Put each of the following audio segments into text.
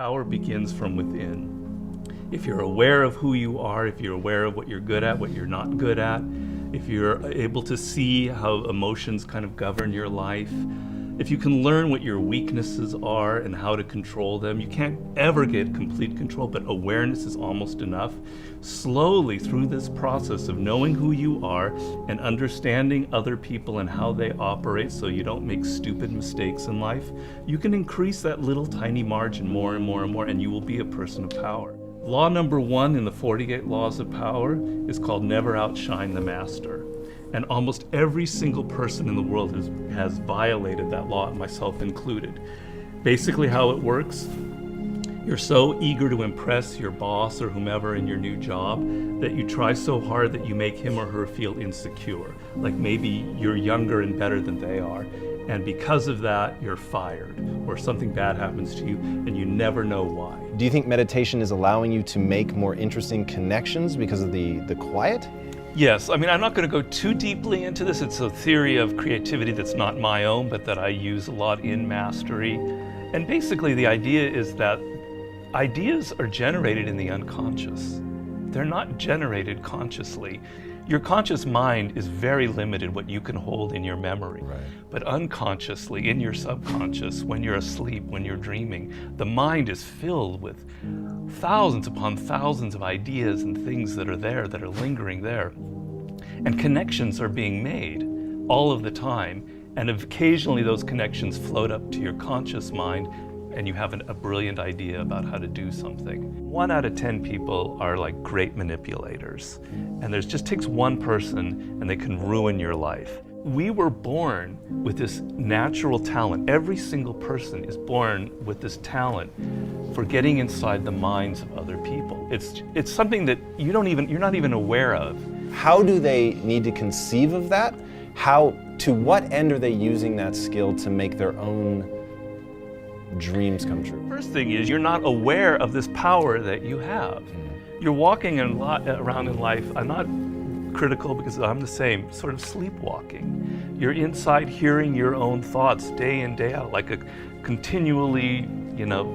Power begins from within. If you're aware of who you are, if you're aware of what you're good at, what you're not good at, if you're able to see how emotions kind of govern your life, if you can learn what your weaknesses are and how to control them, you can't ever get complete control, but awareness is almost enough. Slowly through this process of knowing who you are and understanding other people and how they operate so you don't make stupid mistakes in life, you can increase that little tiny margin more and more and more, and you will be a person of power. Law number 1 in the 48 Laws of Power is called never outshine the master. And almost every single person in the world has violated that law, myself included. Basically how it works, you're so eager to impress your boss or whomever in your new job that you try so hard that you make him or her feel insecure. Like maybe you're younger and better than they are. And because of that, you're fired, or something bad happens to you and you never know why. Do you think meditation is allowing you to make more interesting connections because of the quiet? Yes, I mean, I'm not going to go too deeply into this. It's a theory of creativity that's not my own, but that I use a lot in Mastery. And basically the idea is that ideas are generated in the unconscious. They're not generated consciously. Your conscious mind is very limited what you can hold in your memory. Right. But unconsciously, in your subconscious, when you're asleep, when you're dreaming, the mind is filled with thousands upon thousands of ideas and things that are there, that are lingering there. And connections are being made all of the time. And occasionally those connections float up to your conscious mind and you have a brilliant idea about how to do something. 1 out of 10 people are like great manipulators. And there just takes one person and they can ruin your life. We were born with this natural talent. Every single person is born with this talent for getting inside the minds of other people. It's something that you're not even aware of. How do they need to conceive of that? To what end are they using that skill to make their own dreams come true? First thing is, you're not aware of this power that you have. You're walking around in life, I'm not critical because I'm the same, sort of sleepwalking. You're inside hearing your own thoughts day in, day out, like a continually,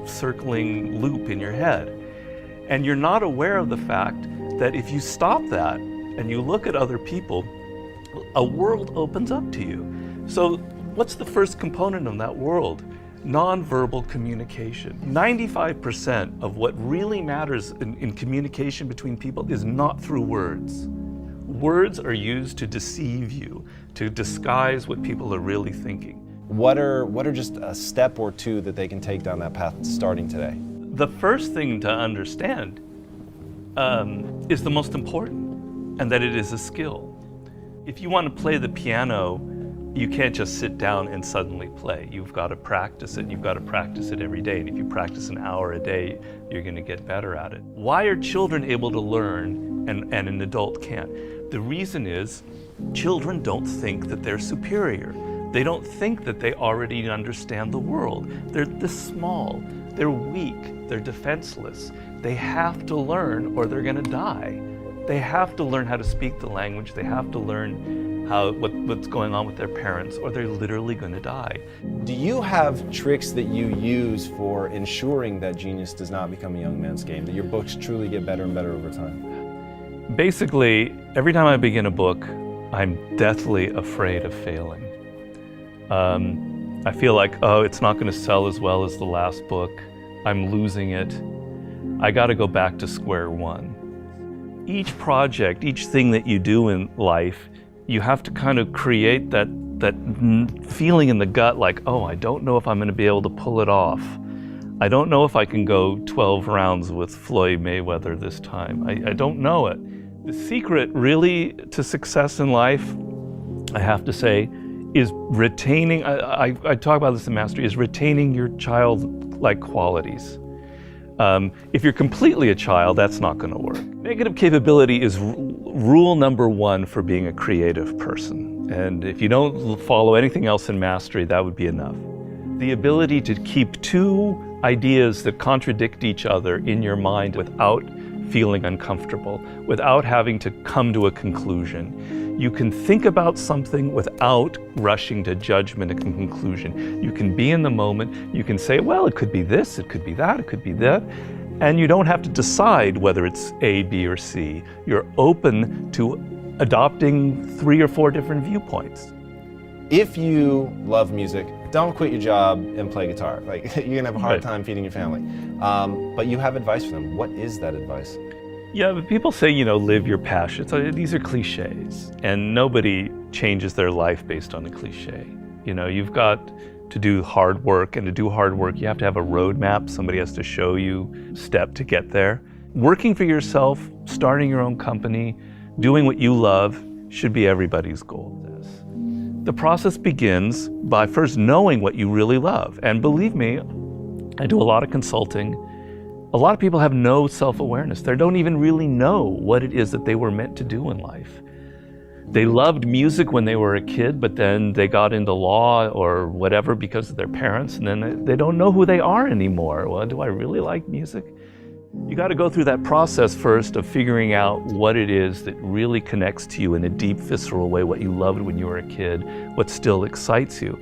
circling loop in your head. And you're not aware of the fact that if you stop that and you look at other people, a world opens up to you. So what's the first component of that world? Nonverbal communication. 95% of what really matters in communication between people is not through words. Words are used to deceive you, to disguise what people are really thinking. What are just a step or two that they can take down that path starting today? The first thing to understand is the most important, and that it is a skill. If you want to play the piano, you can't just sit down and suddenly play. You've got to practice it. You've got to practice it every day. And if you practice an hour a day, you're going to get better at it. Why are children able to learn and an adult can't? The reason is children don't think that they're superior. They don't think that they already understand the world. They're this small. They're weak. They're defenseless. They have to learn or they're going to die. They have to learn how to speak the language. They have to learn what's going on with their parents, or they're literally going to die. Do you have tricks that you use for ensuring that genius does not become a young man's game, that your books truly get better and better over time? Basically, every time I begin a book, I'm deathly afraid of failing. I feel like, it's not going to sell as well as the last book. I'm losing it. I got to go back to square one. Each project, each thing that you do in life, you have to kind of create that feeling in the gut like, I don't know if I'm going to be able to pull it off. I don't know if I can go 12 rounds with Floyd Mayweather this time. I don't know it. The secret really to success in life, I have to say, is retaining, I talk about this in Mastery, is retaining your childlike qualities. If you're completely a child, that's not going to work. Negative capability is rule number 1 for being a creative person. And if you don't follow anything else in Mastery, that would be enough. The ability to keep 2 ideas that contradict each other in your mind without feeling uncomfortable, without having to come to a conclusion. You can think about something without rushing to judgment and conclusion. You can be in the moment. You can say, well, it could be this, it could be that, it could be that. And you don't have to decide whether it's A, B, or C. You're open to adopting 3 or 4 different viewpoints. If you love music, don't quit your job and play guitar. Like, you're gonna have a hard time feeding your family. But you have advice for them. What is that advice? Yeah, but people say, live your passion. So these are cliches, and nobody changes their life based on a cliche. You've got to do hard work, and to do hard work, you have to have a roadmap. Somebody has to show you step to get there. Working for yourself, starting your own company, doing what you love should be everybody's goal. The process begins by first knowing what you really love. And believe me, I do a lot of consulting. A lot of people have no self-awareness. They don't even really know what it is that they were meant to do in life. They loved music when they were a kid, but then they got into law or whatever because of their parents, and then they don't know who they are anymore. Well, do I really like music? You got to go through that process first of figuring out what it is that really connects to you in a deep, visceral way, what you loved when you were a kid, what still excites you.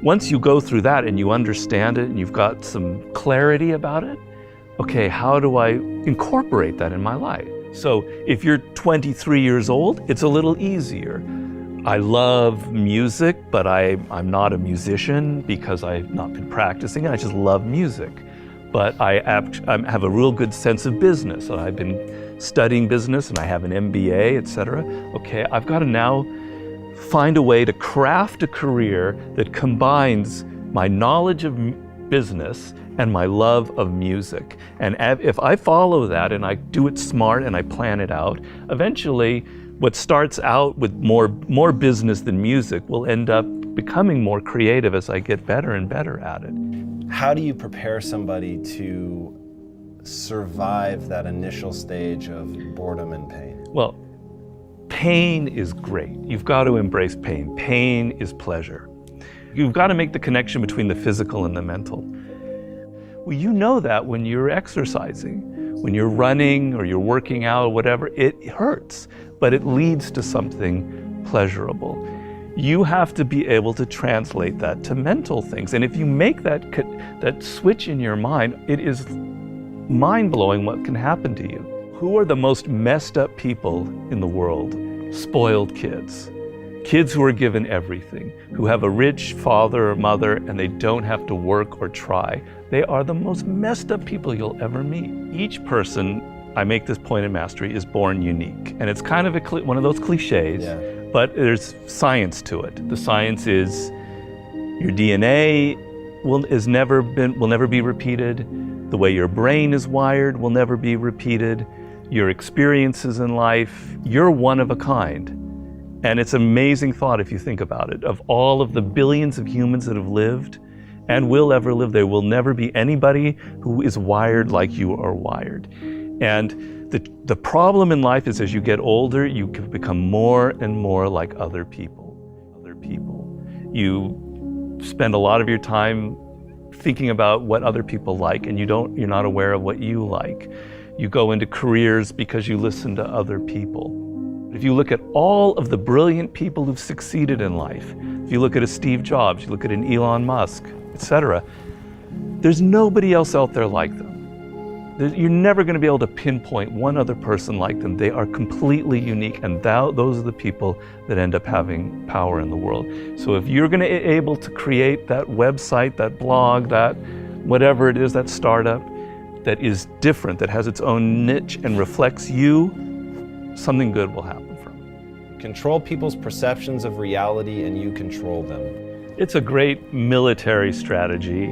Once you go through that and you understand it and you've got some clarity about it, okay, how do I incorporate that in my life? So if you're 23 years old, it's a little easier. I love music, but I'm not a musician because I've not been practicing it. I just love music. But I have a real good sense of business. I've been studying business and I have an MBA, etc. Okay, I've got to now find a way to craft a career that combines my knowledge of business and my love of music. And if I follow that and I do it smart and I plan it out, eventually what starts out with more business than music will end up becoming more creative as I get better and better at it. How do you prepare somebody to survive that initial stage of boredom and pain? Well, pain is great. You've got to embrace pain. Pain is pleasure. You've got to make the connection between the physical and the mental. Well, you know that when you're exercising, when you're running or you're working out or whatever, it hurts, but it leads to something pleasurable. You have to be able to translate that to mental things. And if you make that switch in your mind, it is mind-blowing what can happen to you. Who are the most messed up people in the world? Spoiled kids. Kids who are given everything, who have a rich father or mother and they don't have to work or try. They are the most messed up people you'll ever meet. Each person, I make this point in Mastery, is born unique. And it's kind of one of those cliches. Yeah. But there's science to it. The science is your DNA will never be repeated. The way your brain is wired will never be repeated. Your experiences in life, you're one of a kind. And it's an amazing thought if you think about it. Of all of the billions of humans that have lived and will ever live, there will never be anybody who is wired like you are wired. And the problem in life is as you get older, you can become more and more like other people. You spend a lot of your time thinking about what other people like, and you're not aware of what you like. You go into careers because you listen to other people. If you look at all of the brilliant people who've succeeded in life, if you look at a Steve Jobs, you look at an Elon Musk, etc., there's nobody else out there like them. You're never going to be able to pinpoint one other person like them. They are completely unique, and those are the people that end up having power in the world. So if you're going to be able to create that website, that blog, that whatever it is, that startup that is different, that has its own niche and reflects you, something good will happen from it. Control people's perceptions of reality and you control them. It's a great military strategy.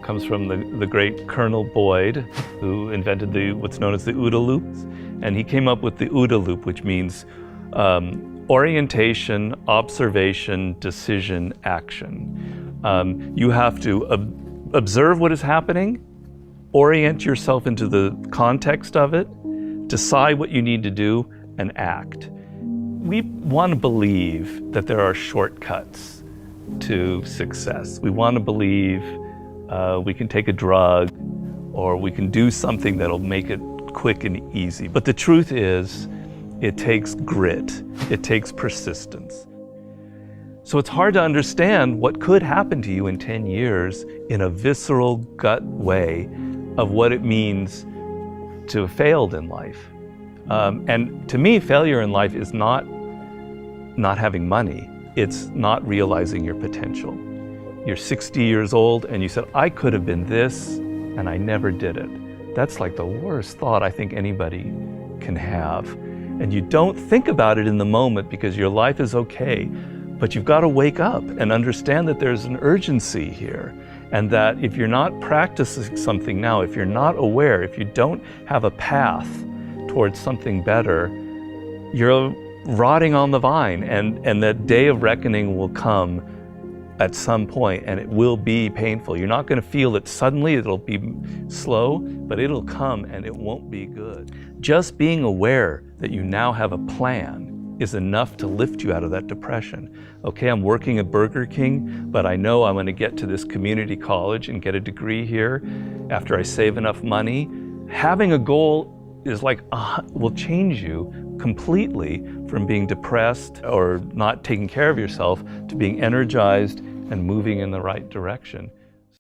Comes from the great Colonel Boyd, who invented what's known as the OODA loop. And he came up with the OODA loop, which means orientation, observation, decision, action. You have to observe what is happening, orient yourself into the context of it, decide what you need to do, and act. We want to believe that there are shortcuts to success. We want to believe we can take a drug or we can do something that'll make it quick and easy. But the truth is, it takes grit. It takes persistence. So it's hard to understand what could happen to you in 10 years in a visceral gut way of what it means to have failed in life. And to me, failure in life is not having money. It's not realizing your potential. You're 60 years old and you said, I could have been this, and I never did it. That's like the worst thought I think anybody can have. And you don't think about it in the moment because your life is okay, but you've got to wake up and understand that there's an urgency here, and that if you're not practicing something now, if you're not aware, if you don't have a path towards something better, you're rotting on the vine, and that day of reckoning will come at some point, and it will be painful. You're not going to feel it suddenly, it'll be slow, but it'll come and it won't be good. Just being aware that you now have a plan is enough to lift you out of that depression. Okay, I'm working at Burger King, but I know I'm going to get to this community college and get a degree here after I save enough money. Having a goal is like, will change you completely from being depressed or not taking care of yourself to being energized and moving in the right direction.